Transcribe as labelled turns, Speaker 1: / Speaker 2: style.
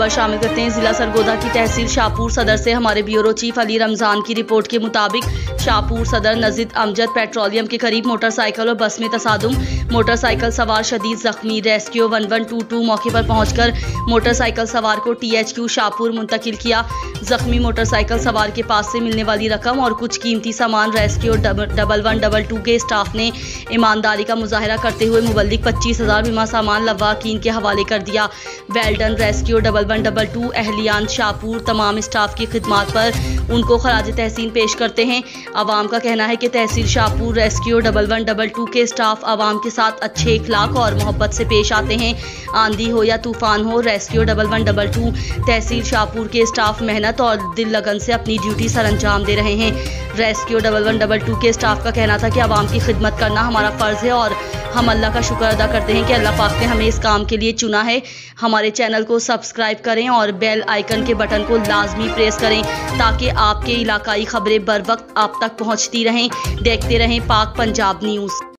Speaker 1: खबर शामिल करते हैं जिला सरगोधा की तहसील शाहपुर सदर से। हमारे ब्यूरो चीफ अली रमजान की रिपोर्ट के मुताबिक शाहपुर सदर नजीद अमजद पेट्रोलियम के करीब मोटरसाइकिल और बस में तसादुम, मोटरसाइकिल सवार शदीद जख्मी। रेस्क्यू 1122 मौके पर पहुंचकर मोटरसाइकिल सवार को THQ शाहपुर मुंतकिल किया। जख्मी मोटरसाइकिल सवार के पास से मिलने वाली रकम और कुछ कीमती सामान रेस्क्यू 1122 के स्टाफ ने ईमानदारी का मुजाहरा करते हुए मुबल्लिग 25,000 बीमा सामान लवाकीन के हवाले कर दिया। वेल्डन रेस्क्यू 1122 एहलियान शाहपुर तमाम स्टाफ की खिदमत पर उनको खराज तहसीन पेश करते हैं। आवाम का कहना है कि तहसील शाहपुर रेस्क्यू 1122 के स्टाफ आवाम के साथ अच्छे इखलाक और मोहब्बत से पेश आते हैं। आंधी हो या तूफान हो, रेस्क्यू 1122 तहसील शाहपुर के स्टाफ मेहनत और दिल लगन से अपनी ड्यूटी सरअंजाम दे रहे हैं। रेस्क्यू 1122 के स्टाफ का कहना था कि आवाम की खिदमत करना हमारा फ़र्ज़ है और हम अल्लाह का शुक्र अदा करते हैं कि अल्लाह पाक ने हमें इस काम के लिए चुना है। हमारे चैनल को सब्सक्राइब करें और बेल आइकन के बटन को लाजमी प्रेस करें ताकि आपके इलाकाई खबरें बर वक्त आप तक पहुंचती रहें। देखते रहें पाक पंजाब न्यूज़।